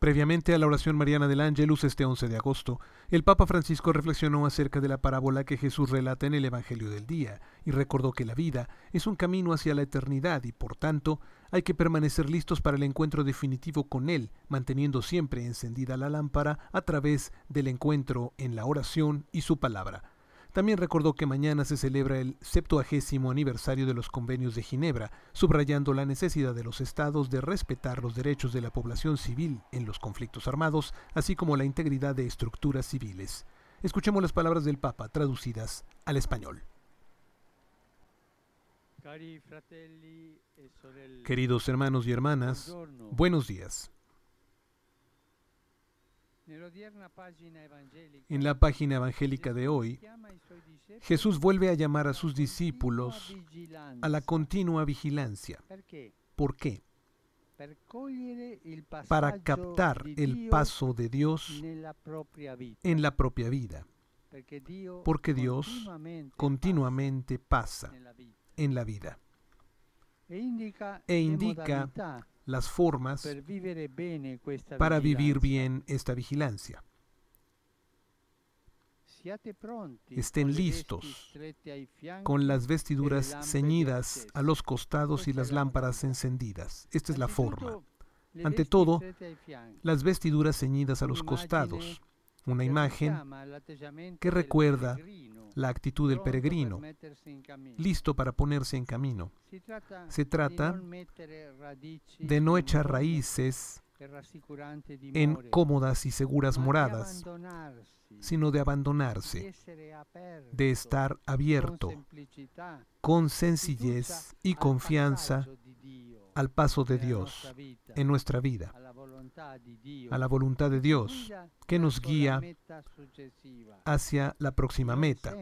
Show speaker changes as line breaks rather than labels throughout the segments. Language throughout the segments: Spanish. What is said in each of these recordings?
Previamente a la oración mariana del Ángelus este 11 de agosto, el Papa Francisco reflexionó acerca de la parábola que Jesús relata en el Evangelio del día y recordó que la vida es un camino hacia la eternidad y, por tanto, hay que permanecer listos para el encuentro definitivo con Él, manteniendo siempre encendida la lámpara a través del encuentro en la oración y su palabra. También recordó que mañana se celebra el 70º aniversario de los Convenios de Ginebra, subrayando la necesidad de los estados de respetar los derechos de la población civil en los conflictos armados, así como la integridad de estructuras civiles. Escuchemos las palabras del Papa traducidas al español. Queridos hermanos y hermanas, buenos días. En la página evangélica de hoy, Jesús vuelve a llamar a sus discípulos a la continua vigilancia. ¿Por qué? Para captar el paso de Dios en la propia vida. Porque Dios continuamente pasa en la vida e indica las formas para vivir bien esta vigilancia. Estén listos, con las vestiduras ceñidas a los costados y las lámparas encendidas. Esta es la forma. Ante todo, las vestiduras ceñidas a los costados, una imagen que recuerda la actitud del peregrino, listo para ponerse en camino. Se trata de no echar raíces en cómodas y seguras moradas, sino de abandonarse, de estar abierto, con sencillez y confianza al paso de Dios en nuestra vida, a la voluntad de Dios que nos guía hacia la próxima meta.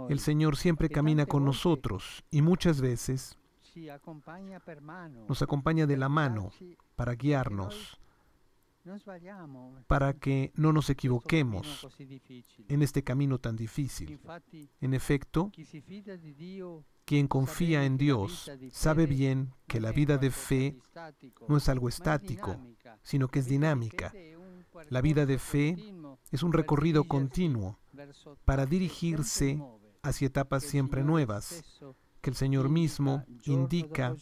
El Señor siempre camina con nosotros y muchas veces nos acompaña de la mano para guiarnos, para que no nos equivoquemos en este camino tan difícil. En efecto, quien confía en Dios sabe bien que la vida de fe no es algo estático, sino que es dinámica. La vida de fe es un recorrido continuo para dirigirse hacia etapas siempre nuevas, que el Señor mismo indica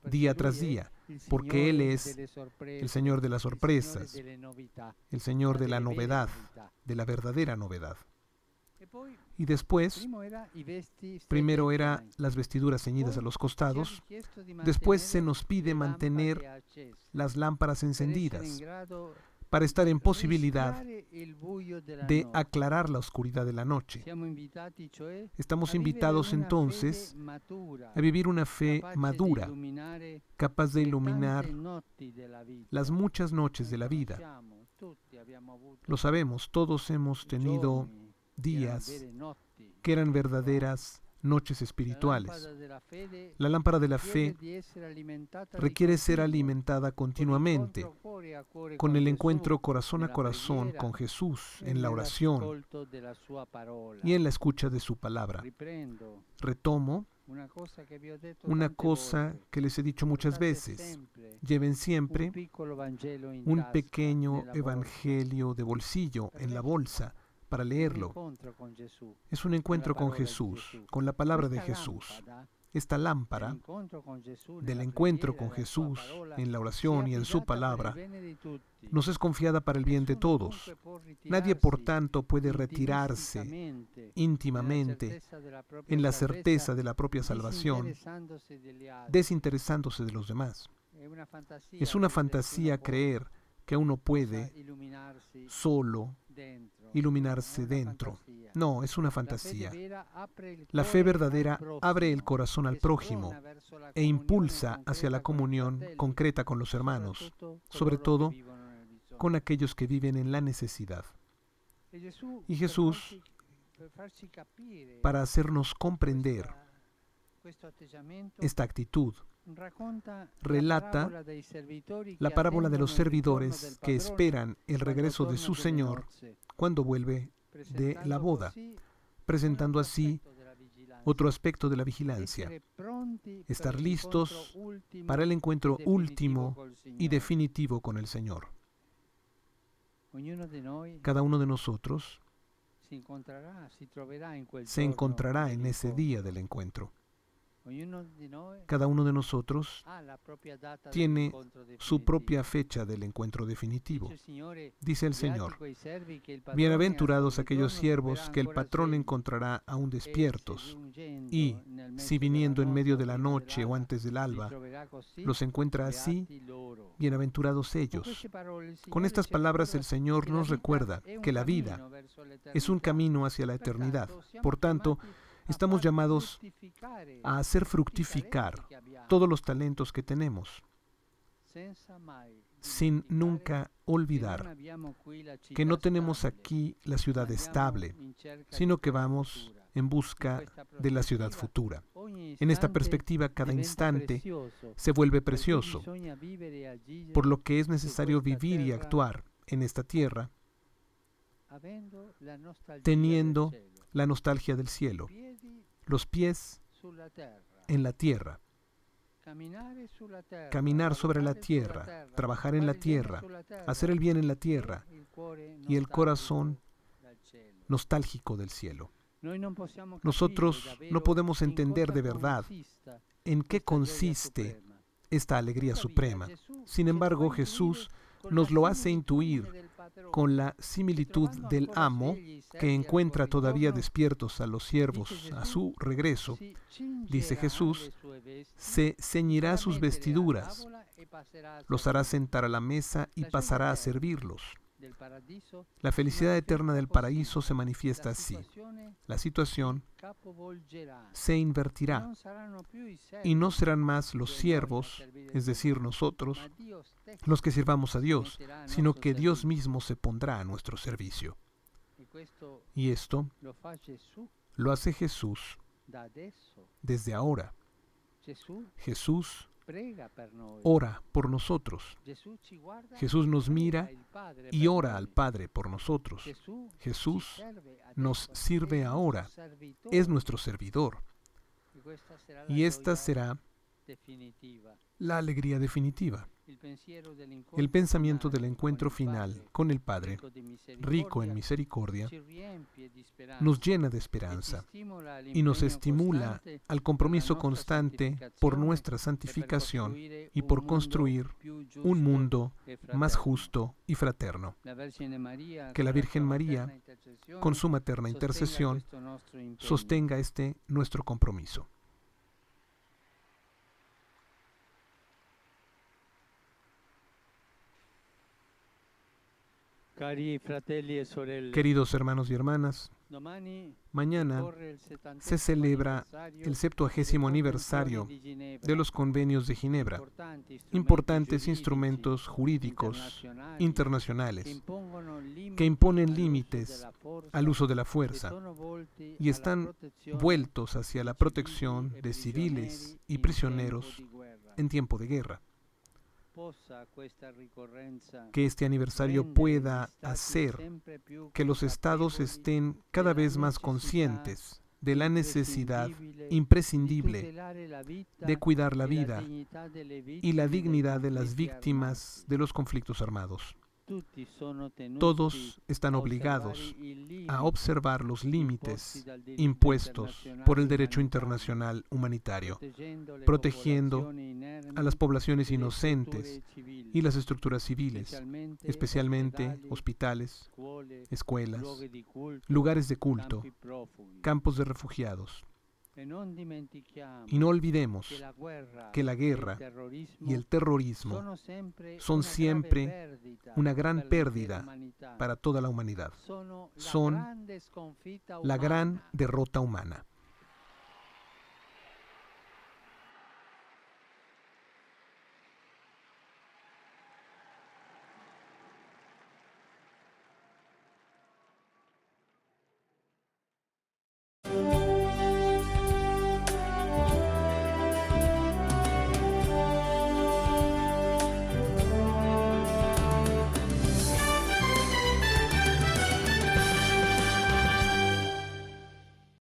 día tras día, porque Él es el Señor de las sorpresas, el Señor de la novedad, de la verdadera novedad. Y después, primero era las vestiduras ceñidas a los costados, después se nos pide mantener las lámparas encendidas para estar en posibilidad de aclarar la oscuridad de la noche. Estamos invitados entonces a vivir una fe madura, capaz de iluminar las muchas noches de la vida. Lo sabemos, todos hemos tenido días que eran verdaderas noches espirituales. La lámpara de la fe requiere ser alimentada continuamente con el encuentro corazón a corazón con Jesús en la oración y en la escucha de su palabra. Retomo una cosa que les he dicho muchas veces: lleven siempre un pequeño evangelio de bolsillo en la bolsa para leerlo. Es un encuentro con Jesús, con la palabra de Jesús. Esta lámpara del encuentro con Jesús en la oración y en su palabra nos es confiada para el bien de todos. Nadie, por tanto, puede retirarse íntimamente en la certeza de la propia salvación, desinteresándose de los demás. Es una fantasía creer que uno puede solo iluminarse dentro. No, es una fantasía. La fe verdadera abre el corazón al prójimo e impulsa hacia la comunión concreta con los hermanos, sobre todo con aquellos que viven en la necesidad. Y Jesús, para hacernos comprender esta actitud, relata la parábola de los servidores que esperan el regreso de su Señor cuando vuelve de la boda, presentando así otro aspecto de la vigilancia: estar listos para el encuentro último y definitivo con el Señor. Cada uno de nosotros se encontrará en ese día del encuentro. Cada uno de nosotros tiene su propia fecha del encuentro definitivo. Dice el Señor: bienaventurados aquellos siervos que el patrón encontrará aún despiertos, y si viniendo en medio de la noche o antes del alba los encuentra así, bienaventurados ellos. Con estas palabras el Señor nos recuerda que la vida es un camino hacia la eternidad. Por tanto, estamos llamados a hacer fructificar todos los talentos que tenemos, sin nunca olvidar que no tenemos aquí la ciudad estable, sino que vamos en busca de la ciudad futura. En esta perspectiva, cada instante se vuelve precioso, por lo que es necesario vivir y actuar en esta tierra, teniendo la nostalgia del cielo, los pies en la tierra, caminar sobre la tierra, trabajar en la tierra, hacer el bien en la tierra y el corazón nostálgico del cielo. Nosotros no podemos entender de verdad en qué consiste esta alegría suprema. Sin embargo, Jesús nos lo hace intuir con la similitud del amo que encuentra todavía despiertos a los siervos a su regreso. Dice Jesús: se ceñirá sus vestiduras, los hará sentar a la mesa y pasará a servirlos. La felicidad eterna del paraíso se manifiesta así. La situación se invertirá y no serán más los siervos, es decir, nosotros, los que sirvamos a Dios, sino que Dios mismo se pondrá a nuestro servicio. Y esto lo hace Jesús desde ahora. Jesús ora por nosotros. Jesús nos mira y ora al Padre por nosotros. Jesús nos sirve ahora, es nuestro servidor. Y esta será la alegría definitiva. El pensamiento del encuentro final con el Padre, rico en misericordia, nos llena de esperanza y nos estimula al compromiso constante por nuestra santificación y por construir un mundo más justo y fraterno. Que la Virgen María, con su materna intercesión, sostenga este nuestro compromiso. Queridos hermanos y hermanas, mañana se celebra el 70º aniversario de los convenios de Ginebra, importantes instrumentos jurídicos internacionales que imponen límites al uso de la fuerza y están vueltos hacia la protección de civiles y prisioneros en tiempo de guerra. Que este aniversario pueda hacer que los estados estén cada vez más conscientes de la necesidad imprescindible de cuidar la vida y la dignidad de las víctimas de los conflictos armados. Todos están obligados a observar los límites impuestos por el derecho internacional humanitario, protegiendo a las poblaciones inocentes y las estructuras civiles, especialmente hospitales, escuelas, lugares de culto, campos de refugiados. Y no olvidemos que la guerra y el terrorismo son siempre una gran pérdida para toda la humanidad. Son la gran derrota humana.